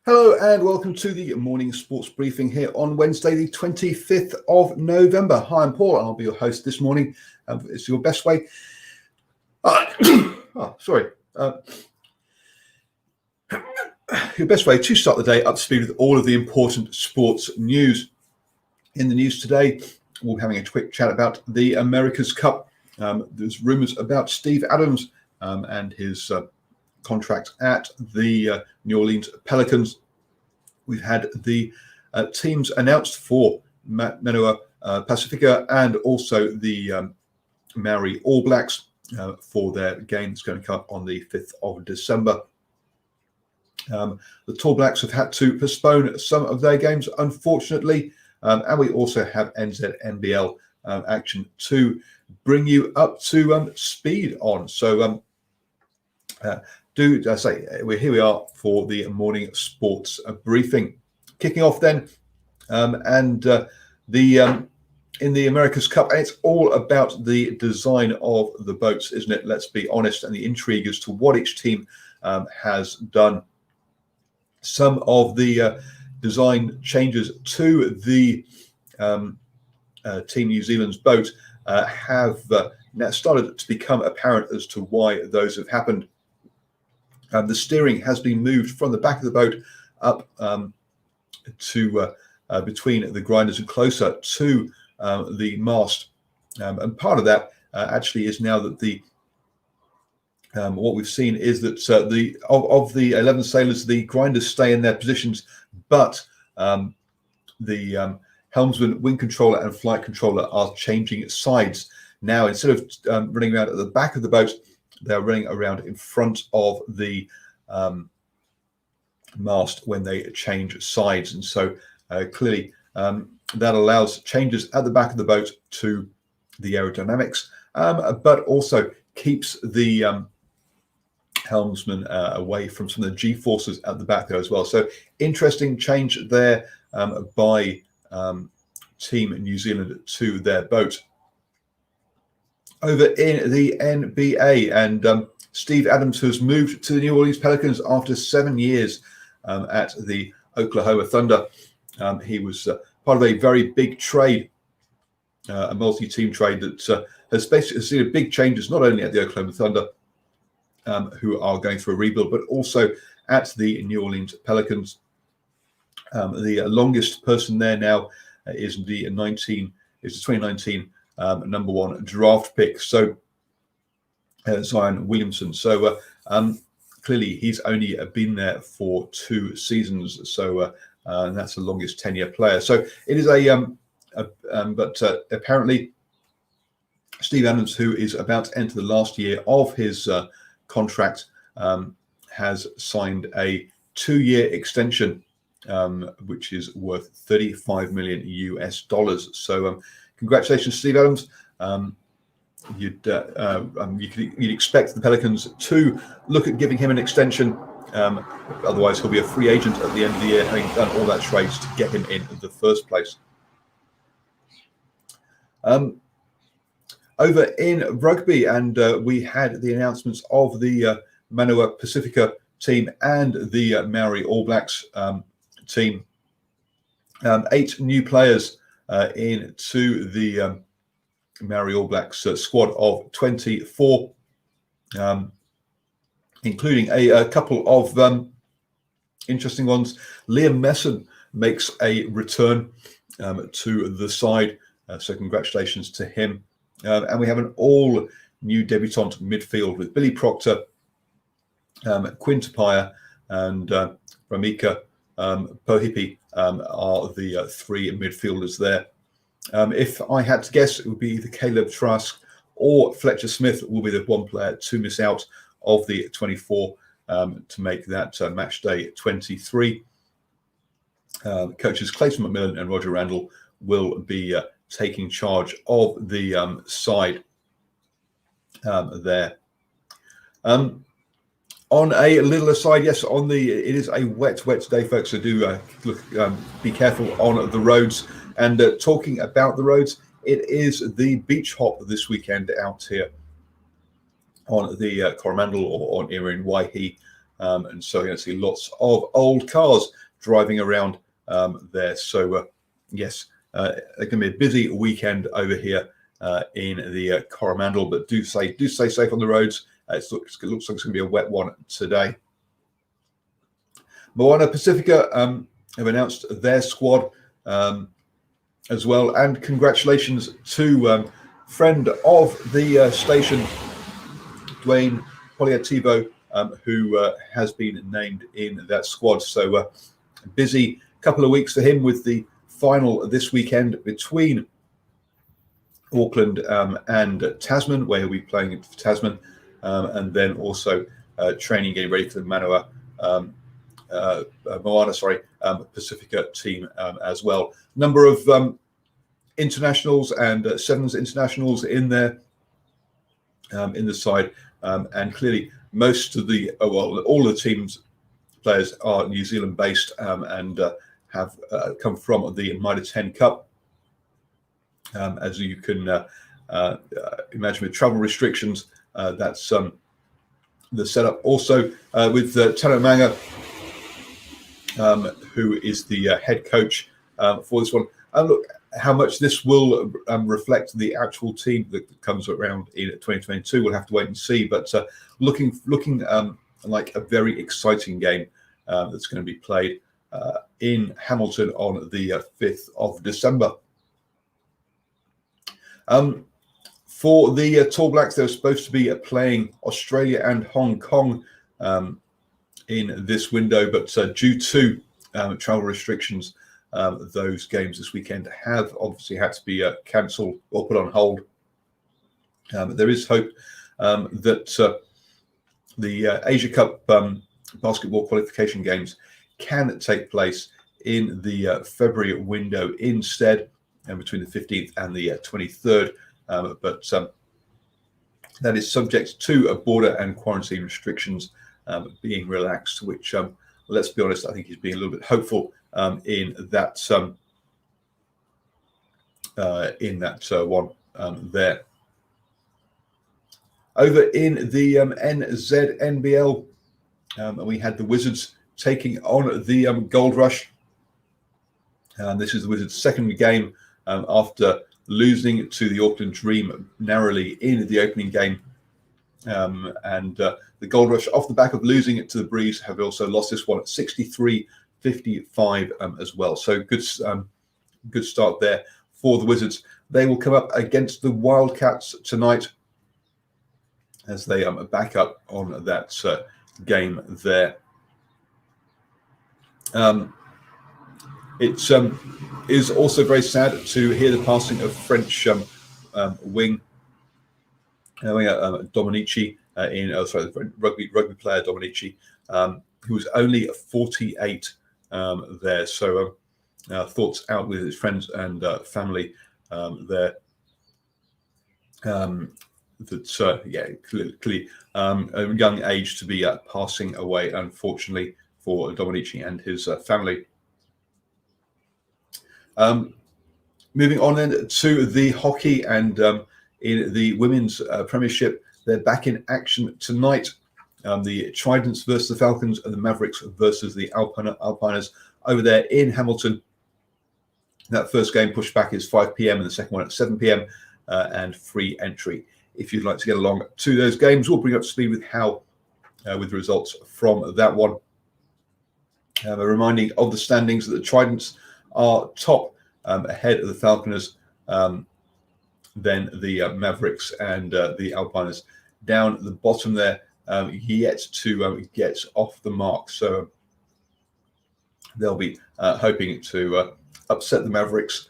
Hello and welcome to the morning sports briefing here on Wednesday, the 25th of November. Hi, I'm Paul. I'll be your host this morning. It's your best way. Your best way to start the day up to speed with all of the important sports news. In the news today, we'll be having a quick chat about the America's Cup. There's rumours about Steve Adams and his contract at the New Orleans Pelicans. We've had the teams announced for Manoa Pacifica and also the Maori All Blacks for their game that's going to come up on the 5th of December. The Tall Blacks have had to postpone some of their games, unfortunately, and we also have NZNBL action to bring you up to speed on. So here we are for the morning sports briefing. Kicking off then, in the America's Cup, and it's all about the design of the boats, isn't it? Let's be honest, and the intrigue as to what each team has done. Some of the design changes to the Team New Zealand's boat have now started to become apparent as to why those have happened. The steering has been moved from the back of the boat up to between the grinders and closer to the mast. And part of that actually is now that the what we've seen is that of the 11 sailors, the grinders stay in their positions, but the helmsman, wing controller, and flight controller are changing sides. Now, instead of running around at the back of the boat, they're running around in front of the mast when they change sides. And so clearly that allows changes at the back of the boat to the aerodynamics, but also keeps the helmsman away from some of the G-forces at the back there as well. So interesting change there by Team New Zealand to their boat. Over in the NBA, and Steve Adams has moved to the New Orleans Pelicans after 7 years at the Oklahoma Thunder. He was part of a very big trade, a multi-team trade that has basically seen big changes not only at the Oklahoma Thunder, who are going through a rebuild, but also at the New Orleans Pelicans. The longest person there now is the 2019 number one draft pick, so Zion Williamson. So clearly he's only been there for 2 seasons, so and that's the longest tenure player. So it is but apparently Steve Adams, who is about to enter the last year of his contract, has signed a 2-year extension, which is worth $35 million US. So congratulations, Steve Adams. You'd expect the Pelicans to look at giving him an extension. Otherwise, he'll be a free agent at the end of the year, having done all that trades to get him in the first place. Over in rugby, and we had the announcements of the Manoa Pacifica team and the Maori All Blacks team. 8 new players into the Maori All Blacks squad of 24, including a couple of interesting ones. Liam Messon makes a return to the side, so congratulations to him. And we have an all-new debutant midfield with Billy Proctor, Quinn Tupaia, and Ramika Pohipi are the 3 midfielders there. If I had to guess, it would be either Caleb Trask or Fletcher Smith will be the one player to miss out of the 24 to make that match day 23. Coaches Clayton McMillan and Roger Randall will be taking charge of the side there. On a little aside, yes, it is a wet day, folks. So do be careful on the roads. And talking about the roads, it is the beach hop this weekend out here on the Coromandel or on here in Waihi and so you're going to see lots of old cars driving around there. So yes, it's going to be a busy weekend over here in the Coromandel, but do stay safe on the roads. It looks like it's going to be a wet one today. Moana Pacifica have announced their squad as well, and congratulations to friend of the station, Dwayne Poliativo, who has been named in that squad. So busy couple of weeks for him with the final this weekend between Auckland and Tasman, where he'll be playing for Tasman, and then also training, getting ready for the Moana Pacifica team as well. Number of internationals and sevens internationals in there in the side, and clearly most of the all the teams players are New Zealand based and have come from the Mitre 10 Cup. As you can imagine, with travel restrictions, that's the setup. Also with Tano Manga, who is the head coach for this one. And look, how much this will reflect the actual team that comes around in 2022, we'll have to wait and see. But looking like a very exciting game that's going to be played in Hamilton on the 5th of December. For the Tall Blacks, they're supposed to be playing Australia and Hong Kong in this window, but due to travel restrictions, those games this weekend have obviously had to be cancelled or put on hold. There is hope that the Asia Cup basketball qualification games can take place in the February window instead, and between the 15th and the 23rd. But that is subject to border and quarantine restrictions being relaxed, which, let's be honest, I think he's being a little bit hopeful in that one there. Over in the NZNBL, we had the Wizards taking on the Gold Rush. This is the Wizards' second game after losing to the Auckland Dream narrowly in the opening game. And the Gold Rush, off the back of losing it to the Breeze, have also lost this one at 63-55 as well. So good start there for the Wizards. They will come up against the Wildcats tonight as they back up on that game there. It is also very sad to hear the passing of French wing Dominici, rugby player Dominici, who was only 48 there. So thoughts out with his friends and family there. Clearly a young age to be passing away, unfortunately, for Dominici and his family. Moving on then to the hockey, and in the women's premiership, they're back in action tonight. The Tridents versus the Falcons, and the Mavericks versus the Alpiners over there in Hamilton. That first game pushed back is 5 p.m. and the second one at 7 p.m. And free entry. If you'd like to get along to those games, we'll bring you up to speed with with the results from that one. A reminding of the standings that the Tridents are top, ahead of the Falconers, then the Mavericks and the Alpiners down at the bottom there, yet to get off the mark. So they'll be hoping to upset the Mavericks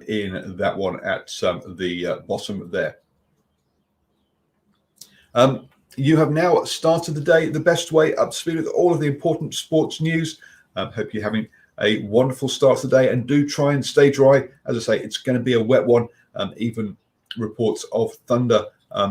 in that one at the bottom there. You have now started the day the best way, up to speed with all of the important sports news. Hope you're having a wonderful start to the day, and do try and stay dry. As I say, it's going to be a wet one, even reports of thunder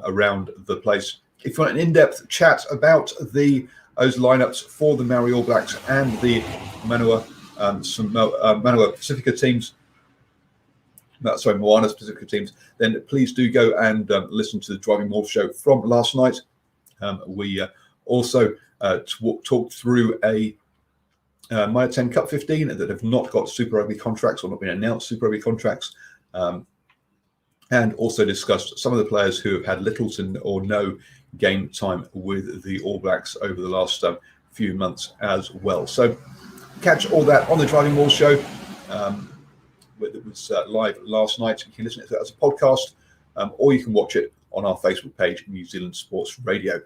around the place. If you want an in-depth chat about those lineups for the Maori All Blacks and the Moana Pacifica teams, Moana Pacifica teams, then please do go and listen to the Driving Morph show from last night. We Also talked through a Mitre 10 Cup 15 that have not got Super Rugby contracts or not been announced Super Rugby contracts, and also discussed some of the players who have had little to or no game time with the All Blacks over the last few months as well. So catch all that on the Driving Maul show. It was live last night. You can listen to it as a podcast, or you can watch it on our Facebook page, New Zealand Sports Radio.